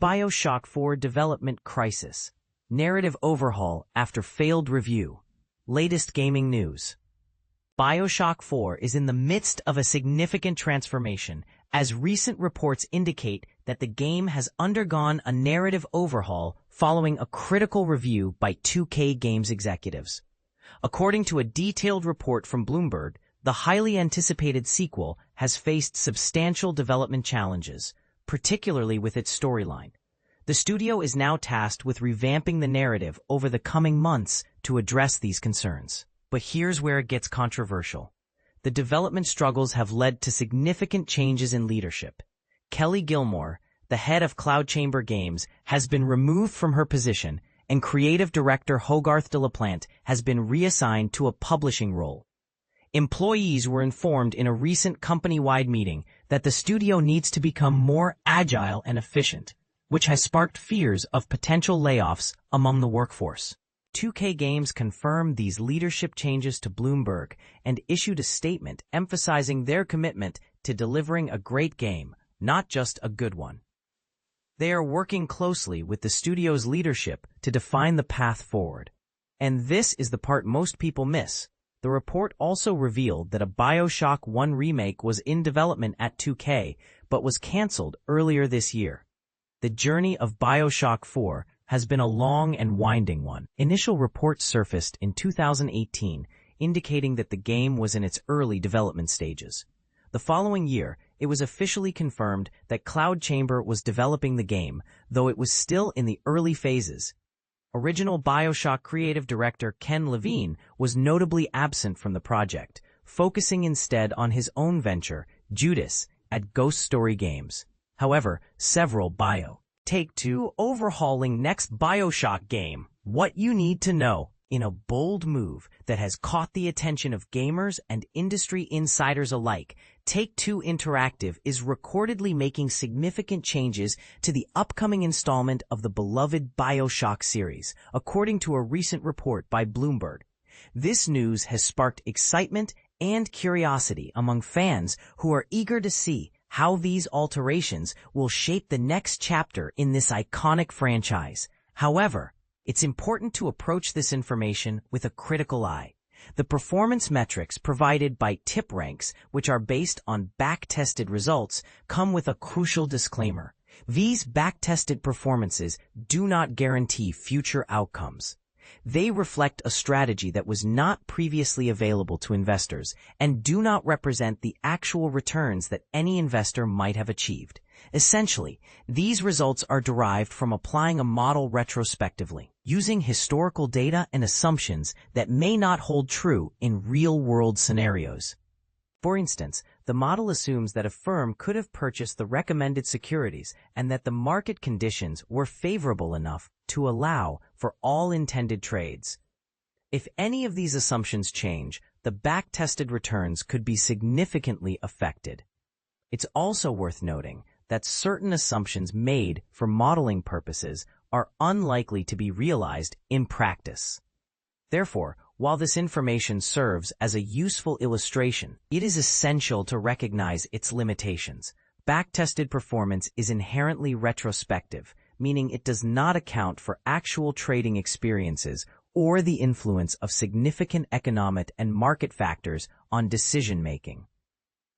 BioShock 4 development crisis. Narrative overhaul after failed review. Latest gaming news. BioShock 4 is in the midst of a significant transformation, as recent reports indicate that the game has undergone a narrative overhaul following a critical review by 2K Games executives. According to a detailed report from Bloomberg, the highly anticipated sequel has faced substantial development challenges, particularly with its storyline. The studio is now tasked with revamping the narrative over the coming months to address these concerns. But here's where it gets controversial. The development struggles have led to significant changes in leadership. Kelley Gilmore, the head of Cloud Chamber Games, has been removed from her position, and creative director Hogarth de Plante has been reassigned to a publishing role. Employees were informed in a recent company-wide meeting that the studio needs to become more agile and efficient, which has sparked fears of potential layoffs among the workforce. 2K Games confirmed these leadership changes to Bloomberg and issued a statement emphasizing their commitment to delivering a great game, not just a good one. They are working closely with the studio's leadership to define the path forward. And this is the part most people miss. The report also revealed that a BioShock 1 remake was in development at 2K, but was canceled earlier this year. The journey of BioShock 4 has been a long and winding one. Initial reports surfaced in 2018, indicating that the game was in its early development stages. The following year, it was officially confirmed that Cloud Chamber was developing the game, though it was still in the early phases. Original BioShock creative director Ken Levine was notably absent from the project, focusing instead on his own venture, Judas, at Ghost Story Games. However, several Take-Two Overhauling next BioShock game, what you need to know. In a bold move that has caught the attention of gamers and industry insiders alike, Take-Two Interactive is reportedly making significant changes to the upcoming installment of the beloved BioShock series, according to a recent report by Bloomberg. This news has sparked excitement and curiosity among fans who are eager to see how these alterations will shape the next chapter in this iconic franchise. However, it's important to approach this information with a critical eye. The performance metrics provided by TipRanks, which are based on back-tested results, come with a crucial disclaimer. These back-tested performances do not guarantee future outcomes. They reflect a strategy that was not previously available to investors and do not represent the actual returns that any investor might have achieved. Essentially, these results are derived from applying a model retrospectively, using historical data and assumptions that may not hold true in real-world scenarios. For instance, the model assumes that a firm could have purchased the recommended securities and that the market conditions were favorable enough to allow for all intended trades. If any of these assumptions change, the back-tested returns could be significantly affected. It's also worth noting that certain assumptions made for modeling purposes are unlikely to be realized in practice. Therefore, while this information serves as a useful illustration, it is essential to recognize its limitations. Back-tested performance is inherently retrospective, meaning it does not account for actual trading experiences or the influence of significant economic and market factors on decision-making.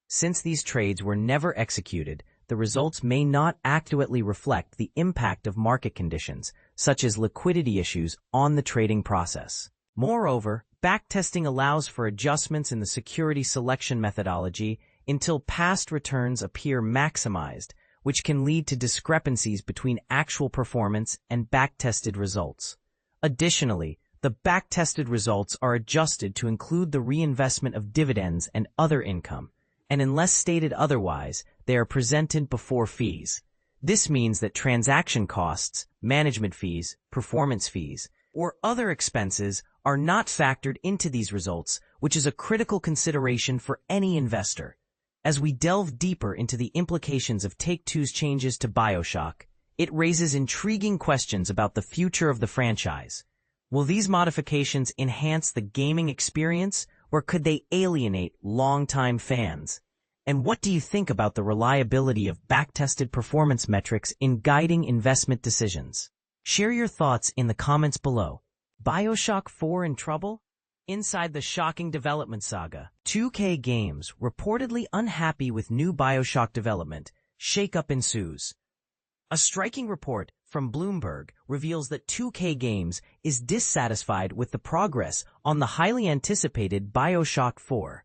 Since these trades were never executed, the results may not accurately reflect the impact of market conditions, such as liquidity issues, on the trading process. Moreover, backtesting allows for adjustments in the security selection methodology until past returns appear maximized, which can lead to discrepancies between actual performance and backtested results. Additionally, the backtested results are adjusted to include the reinvestment of dividends and other income, and unless stated otherwise, they are presented before fees. This means that transaction costs, management fees, performance fees, or other expenses are not factored into these results, which is a critical consideration for any investor. As we delve deeper into the implications of Take-Two's changes to BioShock, it raises intriguing questions about the future of the franchise. Will these modifications enhance the gaming experience, or could they alienate longtime fans? And what do you think about the reliability of back-tested performance metrics in guiding investment decisions? Share your thoughts in the comments below. BioShock 4 in trouble? Inside the shocking development saga, 2K Games reportedly unhappy with new BioShock development. Shakeup ensues. A striking report from Bloomberg reveals that 2K Games is dissatisfied with the progress on the highly anticipated BioShock 4,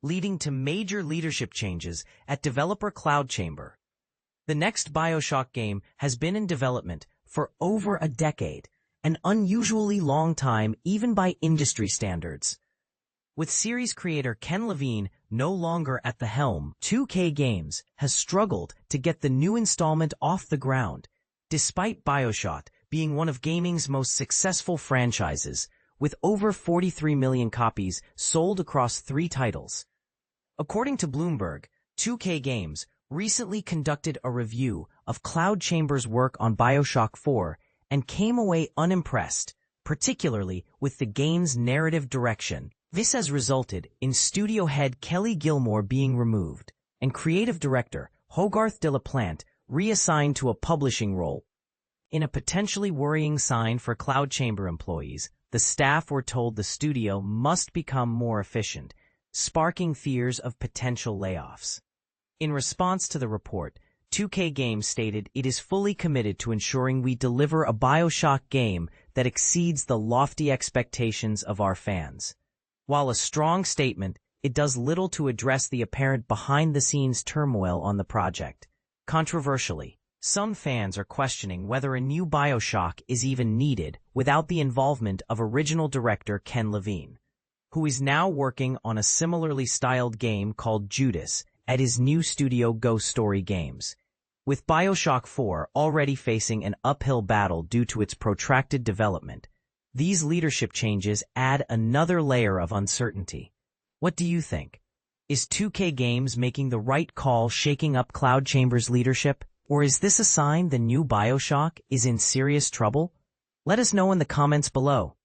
leading to major leadership changes at developer CloudChamber. The next BioShock game has been in development for over a decade, an unusually long time even by industry standards. With series creator Ken Levine no longer at the helm, 2K Games has struggled to get the new installment off the ground, despite BioShock being one of gaming's most successful franchises, with over 43 million copies sold across 3 titles. According to Bloomberg, 2K Games recently conducted a review of CloudChamber's work on BioShock 4 and came away unimpressed, particularly with the game's narrative direction. This has resulted in studio head Kelley Gilmore being removed and creative director Hogarth de la Plante reassigned to a publishing role. In a potentially worrying sign for CloudChamber employees, the staff were told the studio must become more efficient, sparking fears of potential layoffs. In response to the report, 2K Games stated it is fully committed to ensuring we deliver a BioShock game that exceeds the lofty expectations of our fans. While a strong statement, it does little to address the apparent behind-the-scenes turmoil on the project. Controversially, some fans are questioning whether a new BioShock is even needed without the involvement of original director Ken Levine, who is now working on a similarly styled game called Judas at his new studio Ghost Story Games. With BioShock 4 already facing an uphill battle due to its protracted development, these leadership changes add another layer of uncertainty. What do you think? Is 2K Games making the right call shaking up CloudChamber's leadership? Or is this a sign the new BioShock is in serious trouble? Let us know in the comments below.